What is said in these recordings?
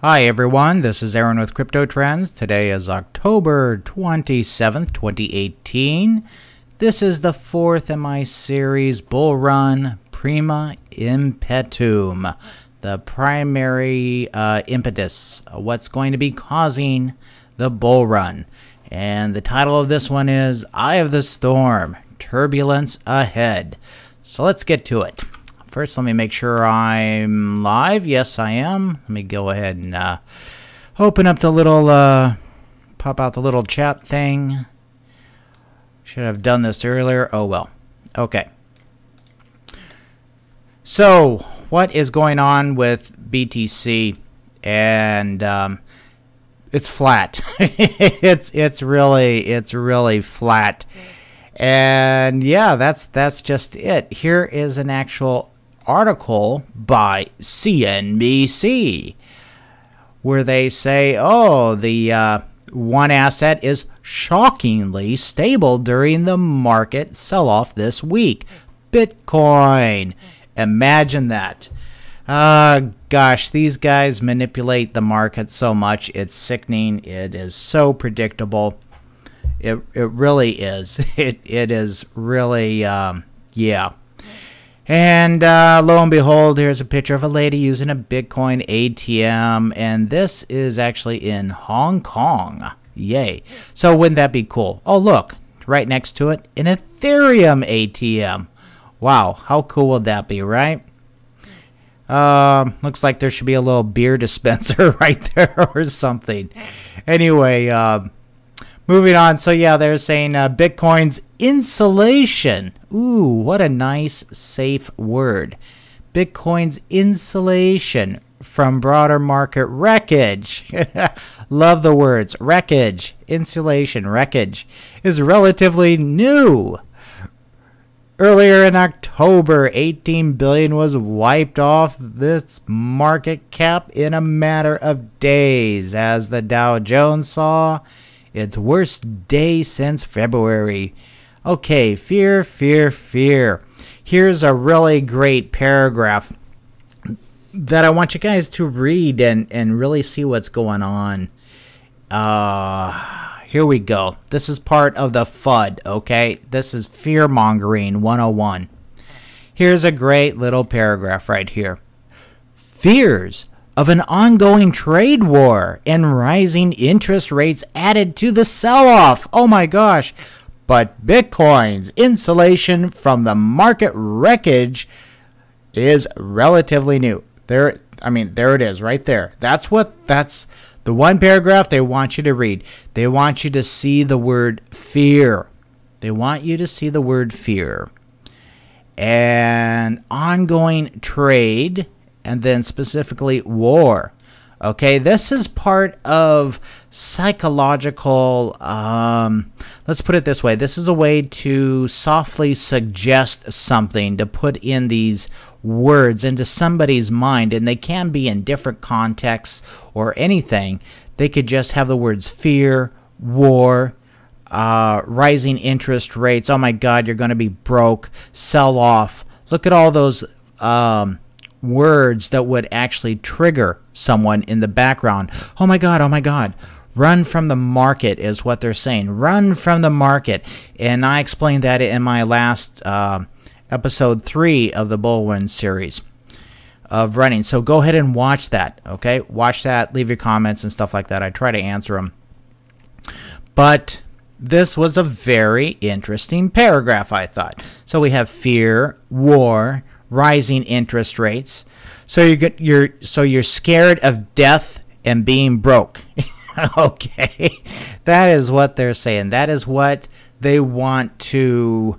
Hi everyone, this is Aaron with Crypto Trends. Today is October 27th, 2018. This is the fourth in my series, Bull Run Prima Impetum, the primary impetus, what's going to be causing the bull run. And the title of this one is Eye of the Storm, Turbulence Ahead. So let's get to it. First, let me make sure I'm live. Yes, I am. Let me go ahead and open up the little, pop out the little chat thing. Should have done this earlier. Oh, well. Okay. So, what is going on with BTC? And it's flat. it's really flat. And yeah, that's just it. Here is an actual article by CNBC where they say, oh, the one asset is shockingly stable during the market sell-off this week. Bitcoin. Imagine that. Gosh, these guys manipulate the market so much. It's sickening. It is so predictable. It really is. It is really, yeah. And lo and behold, here's a picture of a lady using a Bitcoin ATM, and this is actually in Hong Kong. Yay. So wouldn't that be cool? Oh, look, right next to it, an Ethereum ATM. Wow, how cool would that be, right? Looks like there should be a little beer dispenser right there or something. Anyway, moving on. So yeah, they're saying Bitcoin's insulation. Ooh, what a nice, safe word. Bitcoin's insulation from broader market wreckage. Love the words. Wreckage, insulation, wreckage is relatively new. Earlier in October, 18 billion was wiped off this market cap in a matter of days as the Dow Jones saw its worst day since February. Okay, fear, fear, fear. Here's a really great paragraph that I want you guys to read and really see what's going on. Here we go. This is part of the FUD, okay? This is fear-mongering 101. Here's a great little paragraph right here. Fears of an ongoing trade war and rising interest rates added to the sell-off. Oh my gosh. But Bitcoin's insulation from the market wreckage is relatively new. There it is right there. That's the one paragraph they want you to read. They want you to see the word fear. They want you to see the word fear. And ongoing trade, and then specifically war. Okay, this is part of psychological, let's put it this way. This is a way to softly suggest something, to put in these words into somebody's mind, and they can be in different contexts or anything. They could just have the words fear, war, rising interest rates. Oh my God, you're going to be broke, sell off. Look at all those words that would actually trigger someone in the background. Oh my God, oh my God. Run from the market is what they're saying. Run from the market. And I explained that in my last episode 3 of the Bull Run series of running. So go ahead and watch that, okay? Watch that, leave your comments and stuff like that. I try to answer them. But this was a very interesting paragraph, I thought. So we have fear, war, rising interest rates. So you're scared of death and being broke. Okay. That is what they're saying. That is what they want to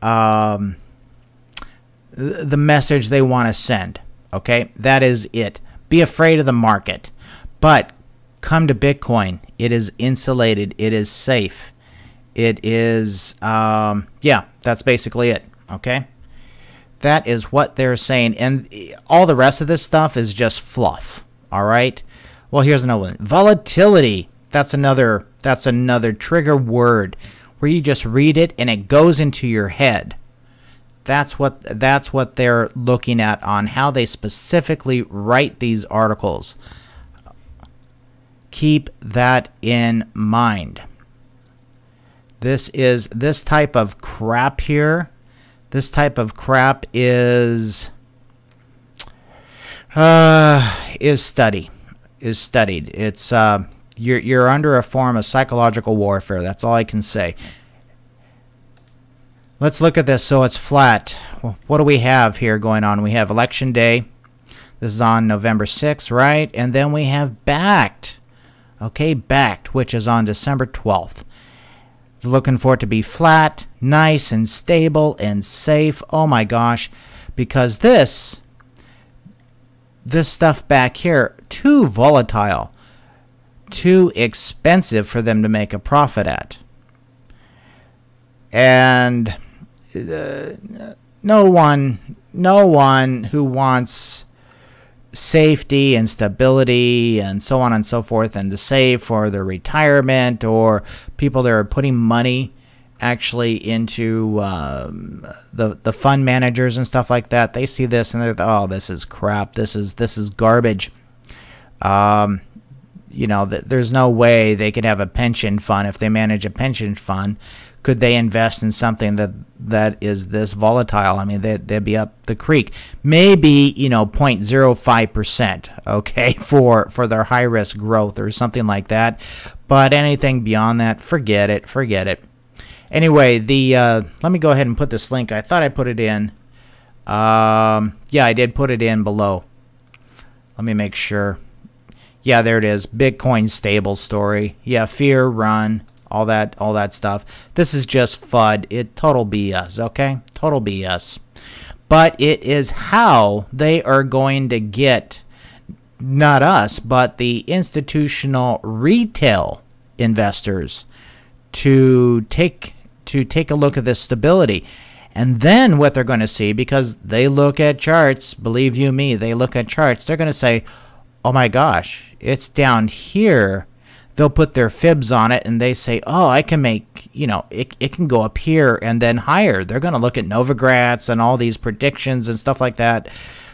the message they want to send. Okay? That is it. Be afraid of the market. But come to Bitcoin. It is insulated. It is safe. It is yeah, that's basically it. Okay? That is what they're saying. And all the rest of this stuff is just fluff. All right? Well, here's another one. Volatility. That's another trigger word where you just read it and it goes into your head. That's what they're looking at on how they specifically write these articles. Keep that in mind. This type of crap here. This type of crap is studied. It's you're under a form of psychological warfare. That's all I can say. Let's look at this. So it's flat. Well, what do we have here going on? We have election day. This is on November 6th, right? And then we have backed. Okay, backed, which is on December 12th. Looking for it to be flat, nice and stable and safe. Oh my gosh, because this stuff back here, too volatile, too expensive for them to make a profit at. And no one who wants safety and stability and so on and so forth, and to save for their retirement, or people that are putting money actually into the fund managers and stuff like that, they see this and they're, oh, this is crap, this is garbage. You know, there's no way they could have a pension fund. If they manage a pension fund, could they invest in something that is this volatile? I mean, they'd be up the creek. Maybe, 0.05%, okay, for their high risk growth or something like that. But anything beyond that, forget it. Anyway, let me go ahead and put this link. I thought I put it in. Yeah, I did put it in below. Let me make sure. Yeah, there it is. Bitcoin stable story. Yeah, fear, run. All that stuff. This is just FUD. Total BS, okay? Total BS. But it is how they are going to get, not us, but the institutional retail investors to take a look at this stability. And then what they're going to see, because they look at charts, believe you me, they look at charts, they're going to say, oh my gosh, it's down here. They'll put their fibs on it and they say, oh, I can make, it can go up here and then higher. They're going to look at Novogratz and all these predictions and stuff like that,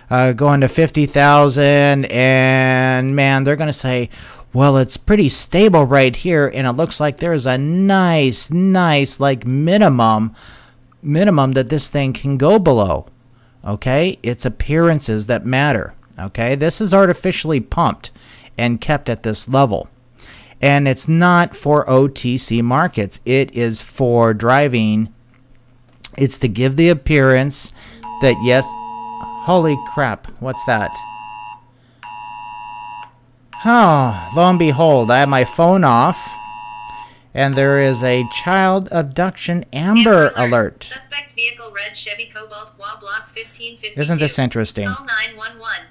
going to 50,000, and man, they're going to say, well, it's pretty stable right here, and it looks like there's a nice like minimum that this thing can go below. Okay, it's appearances that matter. Okay, this is artificially pumped and kept at this level. And it's not for OTC markets. It is for driving. It's to give the appearance that, yes, holy crap, what's that? Oh, lo and behold, I have my phone off, and there is a child abduction Amber Alert. Suspect vehicle red Chevy Cobalt WA block 1552. Isn't this interesting? Call 911.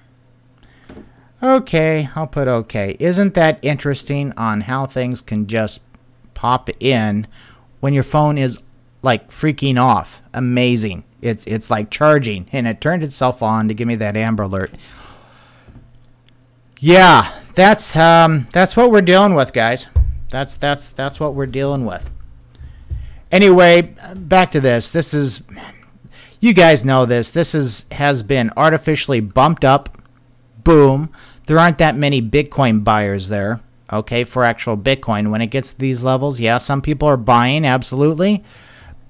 Okay, I'll put okay. Isn't that interesting on how things can just pop in when your phone is like freaking off? Amazing. It's like charging, and it turned itself on to give me that Amber Alert. Yeah, that's what we're dealing with, guys. That's what we're dealing with. Anyway, back to this. This is, you guys know this. This has been artificially bumped up. Boom. There aren't that many Bitcoin buyers there, okay, for actual Bitcoin. When it gets to these levels, yeah, some people are buying, absolutely.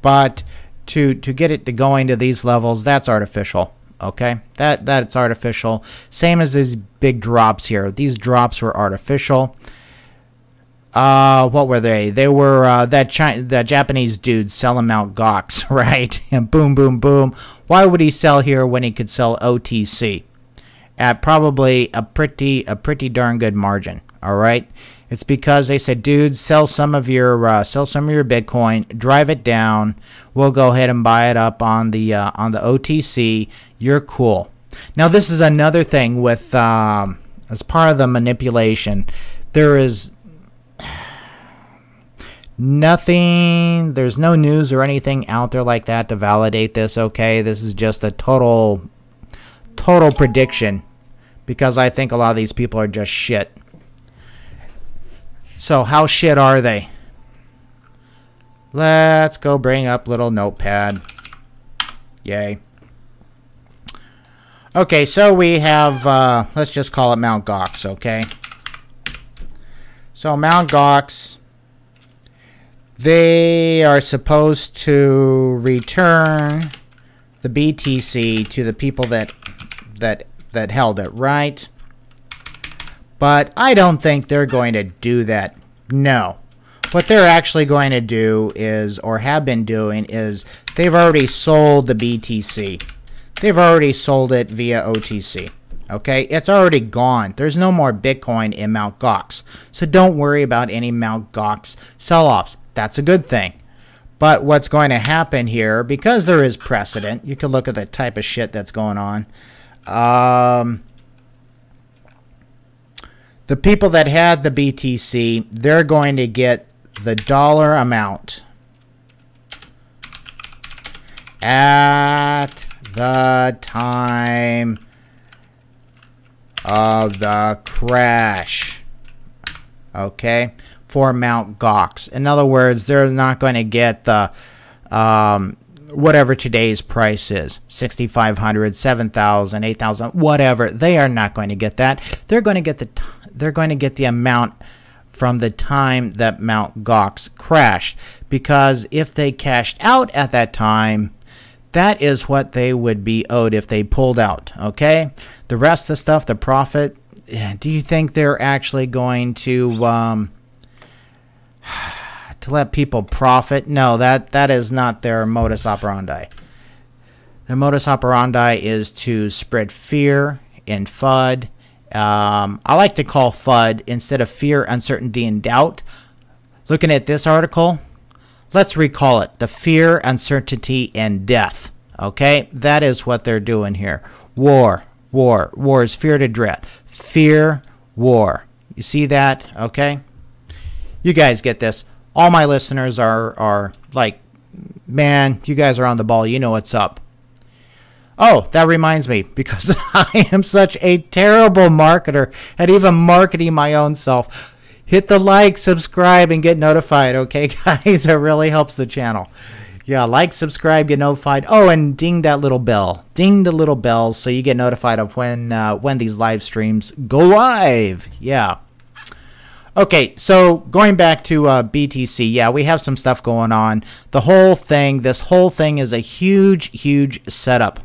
But to get it to going to these levels, that's artificial, okay? That's artificial. Same as these big drops here. These drops were artificial. What were they? They were that Japanese dude selling Mt. Gox, right? And boom, boom, boom. Why would he sell here when he could sell OTC? At probably a pretty darn good margin. All right, it's because they said, dude, sell some of your Bitcoin, drive it down. We'll go ahead and buy it up on the OTC. You're cool. Now this is another thing with as part of the manipulation. There is nothing. There's no news or anything out there like that to validate this. Okay, this is just a total prediction, because I think a lot of these people are just shit. So how shit are they? Let's go bring up little notepad. Yay. Okay, so we have, let's just call it Mt. Gox, okay? So Mt. Gox, they are supposed to return the BTC to the people that held it, right? But I don't think they're going to do that. No. What they're actually going to do is, or have been doing, is they've already sold the BTC. They've already sold it via OTC. Okay? It's already gone. There's no more Bitcoin in Mt. Gox. So don't worry about any Mt. Gox sell-offs. That's a good thing. But what's going to happen here, because there is precedent, you can look at the type of shit that's going on. The people that had the BTC, they're going to get the dollar amount at the time of the crash. Okay? For Mt. Gox. In other words, they're not going to get the whatever today's price is, 6,500, 7,000, 8,000, whatever. They are not going to get that. They're going to get the amount from the time that Mt. Gox crashed, because if they cashed out at that time, that is what they would be owed if they pulled out. Okay? The rest of the stuff, the profit, do you think they're actually going to let people profit? No, that is not their modus operandi. Their modus operandi is to spread fear and FUD. I like to call FUD, instead of fear, uncertainty, and doubt. Looking at this article, let's recall it. The fear, uncertainty, and death. Okay? That is what they're doing here. War. War. War is fear to dread. Fear, war. You see that? Okay? You guys get this. All my listeners are like, man, you guys are on the ball. You know what's up. Oh, that reminds me, because I am such a terrible marketer at even marketing my own self. Hit the like, subscribe, and get notified, okay, guys? It really helps the channel. Yeah, like, subscribe, get notified. Oh, and ding that little bell. Ding the little bell so you get notified of when these live streams go live. Yeah. Okay, so going back to BTC, yeah, we have some stuff going on. This whole thing is a huge, huge setup.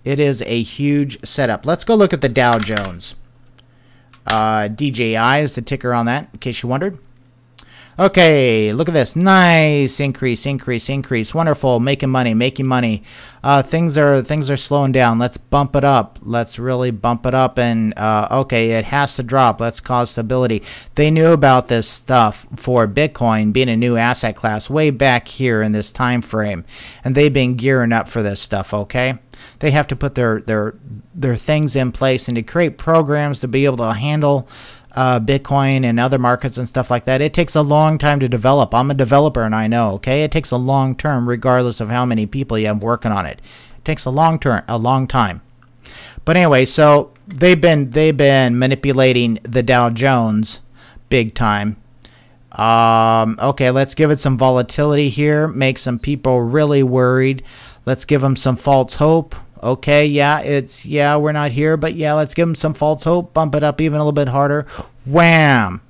It is a huge setup. Let's go look at the Dow Jones. DJI is the ticker on that, in case you wondered. Okay, look at this. Nice increase, increase, increase. Wonderful. Making money, making money. Things are slowing down. Let's bump it up. Let's really bump it up. And okay, it has to drop. Let's cause stability. They knew about this stuff for Bitcoin being a new asset class way back here in this time frame, and they've been gearing up for this stuff. Okay, they have to put their things in place and to create programs to be able to handle Bitcoin and other markets and stuff like that. It takes a long time to develop. I'm a developer and I know, okay? It takes a long term regardless of how many people you have working on it. It takes a long time. But anyway, so they've been manipulating the Dow Jones big time. Okay, let's give it some volatility here, make some people really worried. Let's give them some false hope. Okay, yeah, we're not here, but yeah, let's give them some false hope. Bump it up even a little bit harder. Wham!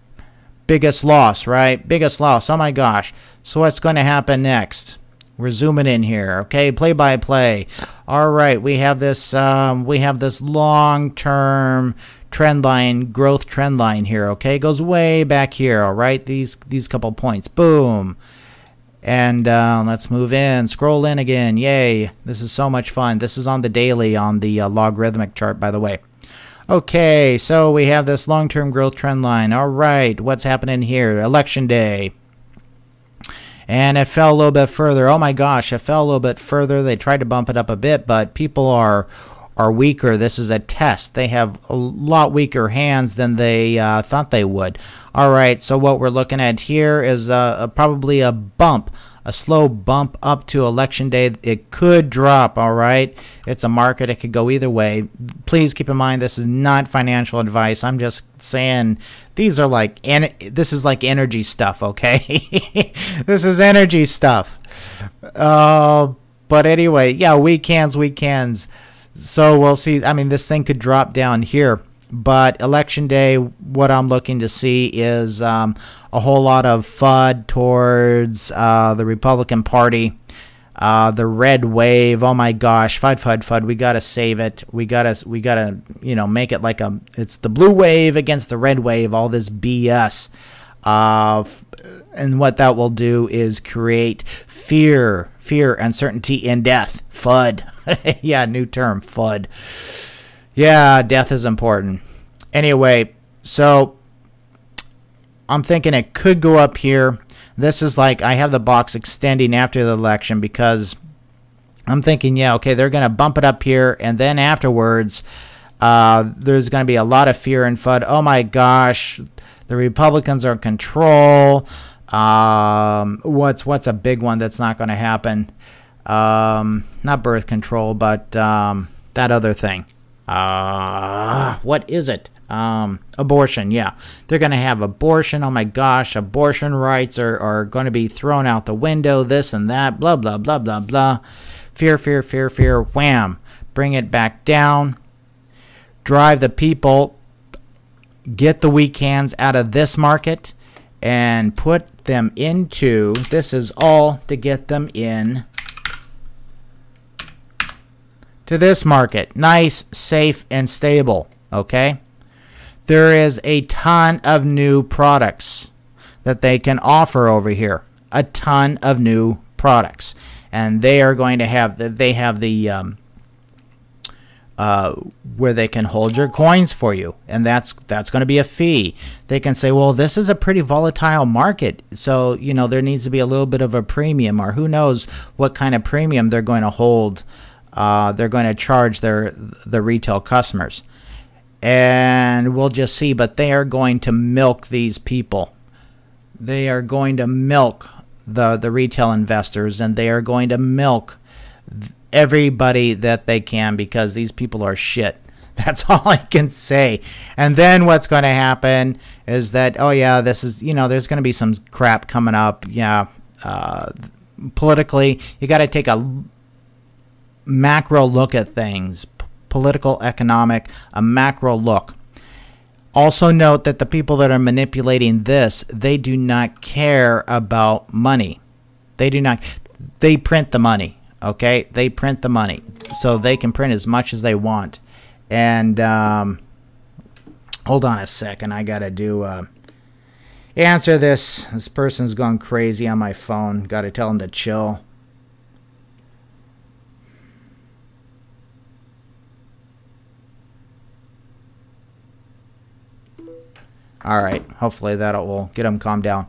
Biggest loss, right? Biggest loss. Oh my gosh. So what's going to happen next? We're zooming in here. Okay, play by play. All right, we have this long-term trend line, growth trend line here. Okay, it goes way back here. All right, these couple points. Boom. And let's move in, scroll in again. Yay, this is so much fun. This is on the daily, on the logarithmic chart, by the way. Okay, so we have this long-term growth trend line. All right, what's happening here? Election day. And it fell a little bit further. Oh my gosh, it fell a little bit further. They tried to bump it up a bit, but people are weaker. This is a test. They have a lot weaker hands than they thought they would. All right, so what we're looking at here is probably a slow bump up to election day. It could drop, all right? It's a market. It could go either way. Please keep in mind this is not financial advice. I'm just saying this is like energy stuff, okay? This is energy stuff. But anyway, yeah, weekends. So we'll see. I mean, this thing could drop down here. But election day, what I'm looking to see is a whole lot of FUD towards the Republican Party. The red wave, oh my gosh, FUD. We gotta save it. We gotta, you know, make it like it's the blue wave against the red wave. All this BS, and what that will do is create fear, uncertainty, and death. FUD, yeah, new term, FUD. Yeah, death is important. Anyway, so I'm thinking it could go up here. This is like I have the box extending after the election because I'm thinking, yeah, okay, they're going to bump it up here, and then afterwards there's going to be a lot of fear and FUD. Oh my gosh, the Republicans are in control. What's a big one that's not going to happen? Not birth control, but that other thing. What is it? Abortion. Yeah, they're going to have abortion. Oh my gosh, abortion rights are going to be thrown out the window. This and that. Blah blah blah blah blah. Fear. Wham! Bring it back down. Drive the people. Get the weak hands out of this market and put them into. This is all to get them in to this market. Nice, safe, and stable. Okay? There is a ton of new products that they can offer over here. A ton of new products. And they are going to have, they have the, where they can hold your coins for you. And that's going to be a fee. They can say, well, this is a pretty volatile market. So, you know, there needs to be a little bit of a premium, or who knows what kind of premium they're going to hold. They're going to charge the retail customers. And we'll just see. But they are going to milk these people. They are going to milk the retail investors, and they are going to milk everybody that they can, because these people are shit. That's all I can say. And then what's going to happen is that, oh yeah, this is, you know, there's going to be some crap coming up. Yeah. Politically, you got to take a macro look at things. Political, economic, a macro look. Also note that the people that are manipulating this, they do not care about money. They do not. They print the money, okay? They print the money. So they can print as much as they want. And hold on a second. I got to do answer this. This person's gone crazy on my phone. Got to tell him to chill. All right. Hopefully that will get them calmed down.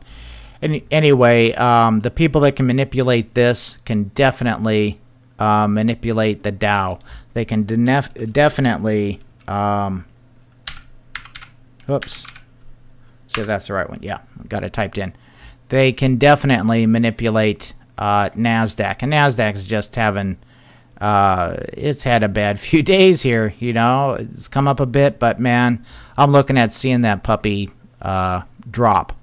Anyway, the people that can manipulate this can definitely manipulate the Dow. They can definitely... oops. See if that's the right one. Yeah, got it typed in. They can definitely manipulate NASDAQ. And NASDAQ is just having... it's had a bad few days here, you know. It's come up a bit, but man, I'm looking at seeing that puppy drop.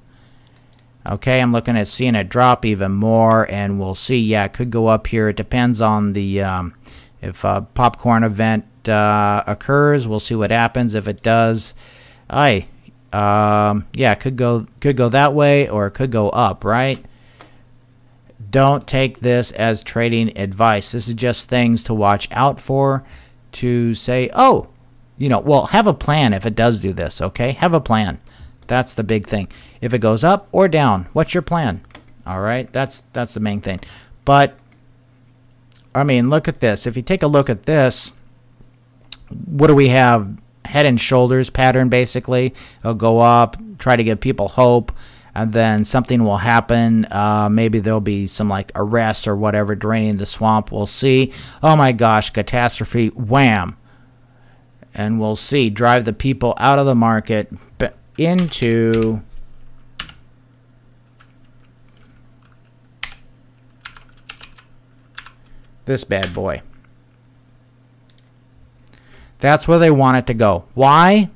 Okay, I'm looking at seeing it drop even more, and we'll see. Yeah, it could go up here. It depends on the if a popcorn event occurs. We'll see what happens. If it does, yeah, it could go that way, or it could go up, right? Don't take this as trading advice. This is just things to watch out for, to say, oh, you know, well, have a plan if it does do this, okay? Have a plan. That's the big thing. If it goes up or down, what's your plan? All right, that's the main thing. But, I mean, look at this. If you take a look at this, what do we have? Head and shoulders pattern, basically. It'll go up, try to give people hope. And then something will happen. Maybe there'll be some like arrest or whatever, draining the swamp. We'll see. Oh my gosh, catastrophe. Wham. And we'll see. Drive the people out of the market into this bad boy. That's where they want it to go. Why?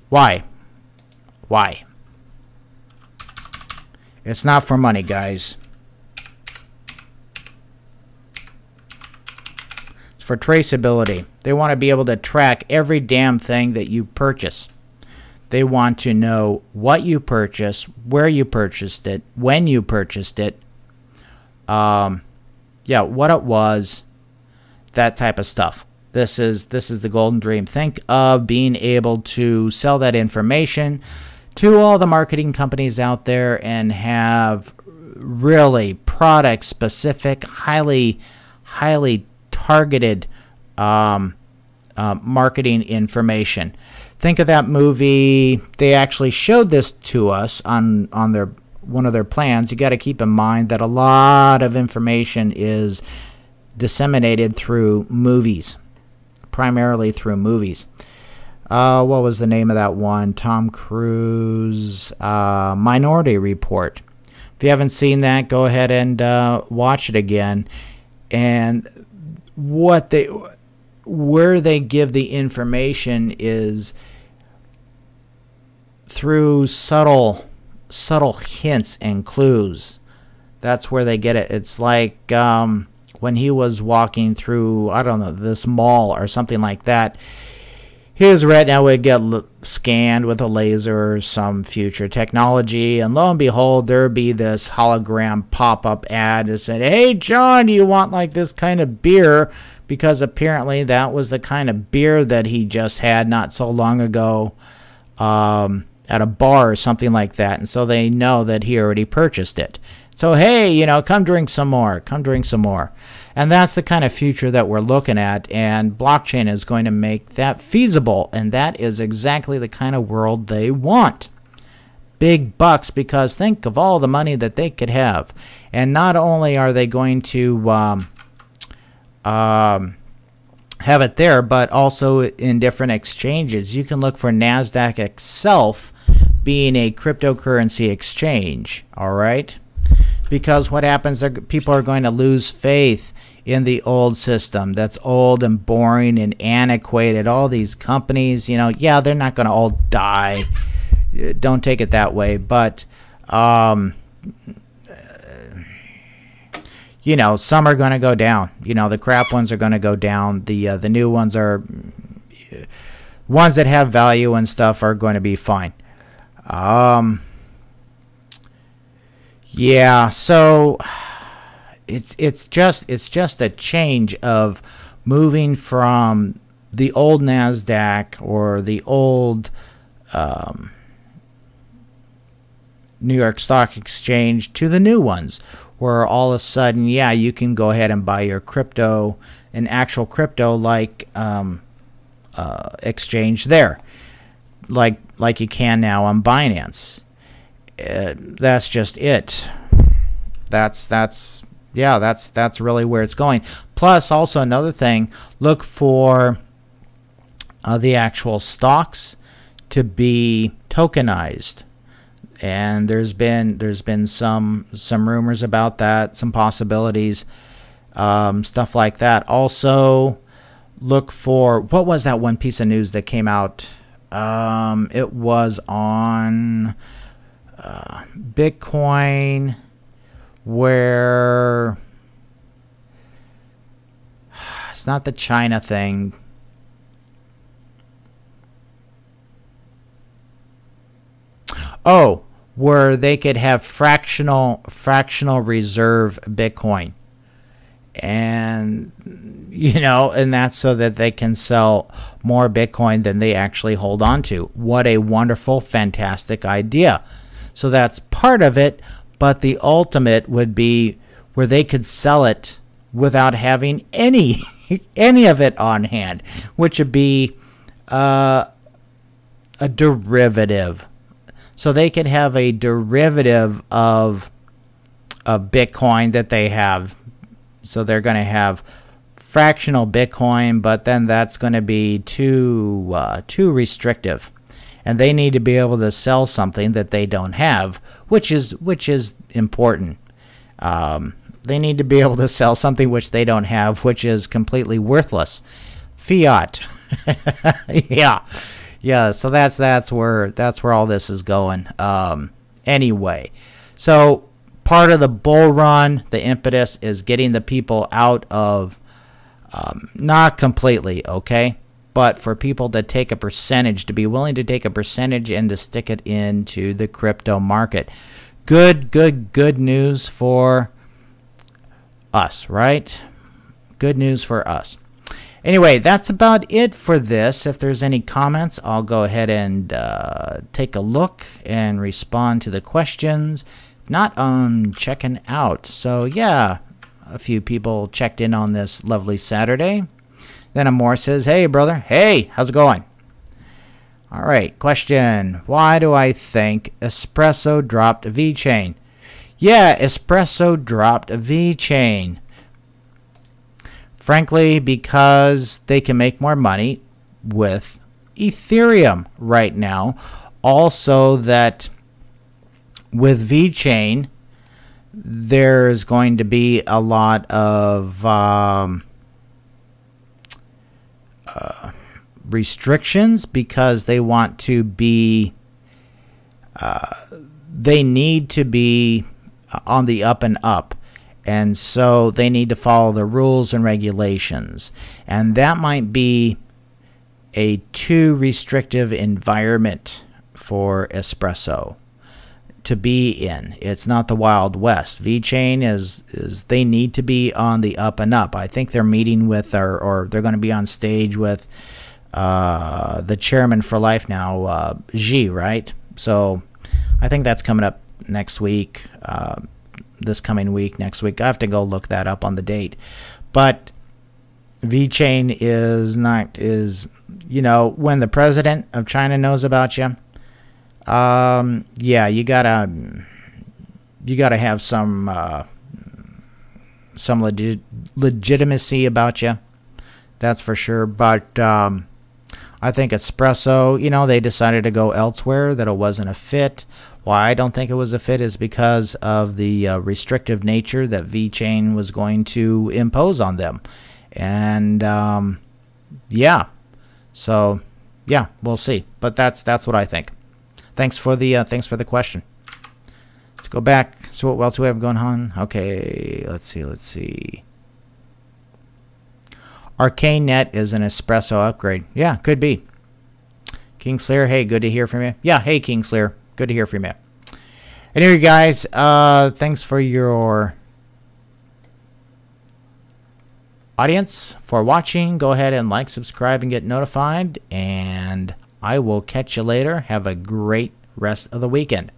Why? Why? It's not for money, guys. It's for traceability. They want to be able to track every damn thing that you purchase. They want to know what you purchased, where you purchased it, when you purchased it, what it was, that type of stuff. This is the golden dream. Think of being able to sell that information to all the marketing companies out there and have really product specific, highly targeted marketing information. Think of that movie. They actually showed this to us on their one of their plans. You got to keep in mind that a lot of information is disseminated through movies, primarily through movies. What was the name of that one? Tom Cruise, Minority Report. If you haven't seen that, go ahead and watch it again. And where they give the information is through subtle hints and clues. That's where they get it. It's like when he was walking through, I don't know, this mall or something like that. His retina would get scanned with a laser or some future technology, and lo and behold, there'd be this hologram pop-up ad that said, "Hey, John, do you want like this kind of beer?" Because apparently that was the kind of beer that he just had not so long ago at a bar or something like that, and so they know that he already purchased it. So, hey, come drink some more. Come drink some more. And that's the kind of future that we're looking at, and blockchain is going to make that feasible, and that is exactly the kind of world they want. Big bucks, because think of all the money that they could have. And not only are they going to have it there, but also in different exchanges. You can look for NASDAQ itself being a cryptocurrency exchange, all right? Because what happens, people are going to lose faith in the old system that's old and boring and antiquated. All these companies, they're not going to all die. Don't take it that way. But, some are going to go down. The crap ones are going to go down. The new ones are ones that have value and stuff are going to be fine. Yeah, so it's just a change of moving from the old NASDAQ or the old New York Stock Exchange to the new ones, where all of a sudden, you can go ahead and buy your crypto, an actual crypto like exchange there, like you can now on Binance. That's just it. That's really where it's going. Plus, also another thing, look for the actual stocks to be tokenized, and there's been some rumors about that, some possibilities, stuff like that. Also, look for, what was that one piece of news that came out? It was on Bitcoin, where it's not the China thing. Oh, where they could have fractional reserve Bitcoin. And and that's so that they can sell more Bitcoin than they actually hold on to. What a wonderful, fantastic idea. So that's part of it, but the ultimate would be where they could sell it without having any of it on hand, which would be a derivative. So they could have a derivative of Bitcoin that they have. So they're going to have fractional Bitcoin, but then that's going to be too restrictive. And they need to be able to sell something that they don't have, which is important. They need to be able to sell something which they don't have, which is completely worthless. Fiat. Yeah. So that's where all this is going. Anyway, so part of the bull run, the impetus is getting the people out of Not completely, okay? But for people to take a percentage, to be willing to take a percentage and to stick it into the crypto market. Good news for us, right? Good news for us. Anyway, that's about it for this. If there's any comments, I'll go ahead and take a look and respond to the questions. If not, I'm checking out. So yeah, a few people checked in on this lovely Saturday. Then Amor says, hey brother, hey, how's it going? All right, question. Why do I think Espresso dropped a VeChain? Yeah, Espresso dropped a VeChain. Frankly, because they can make more money with Ethereum right now. Also that with VeChain, there's going to be a lot of restrictions because they want to be they need to be on the up and up, and so they need to follow the rules and regulations, and that might be a too restrictive environment for Espresso to be in. It's not the Wild West. VeChain is they need to be on the up and up. I think they're meeting with or they're going to be on stage with the chairman for life now, Xi, right? So I think that's coming up next week, this coming week, next week. I have to go look that up on the date. But VeChain is you know, when the president of China knows about you, yeah, you gotta have some legitimacy about you. That's for sure. But I think Espresso, you know, they decided to go elsewhere, that it wasn't a fit. Why I don't think it was a fit is because of the restrictive nature that VeChain was going to impose on them. And yeah, so yeah, we'll see. But that's what I think. Thanks for the question. Let's go back. So what else do we have going on? Okay, let's see. ArcaneNet is an Espresso upgrade. Yeah, could be. Kingslayer, hey, good to hear from you. Yeah, hey, Kingslayer, good to hear from you. Anyway, guys, thanks for your audience, for watching. Go ahead and like, subscribe, and get notified. And I will catch you later. Have a great rest of the weekend.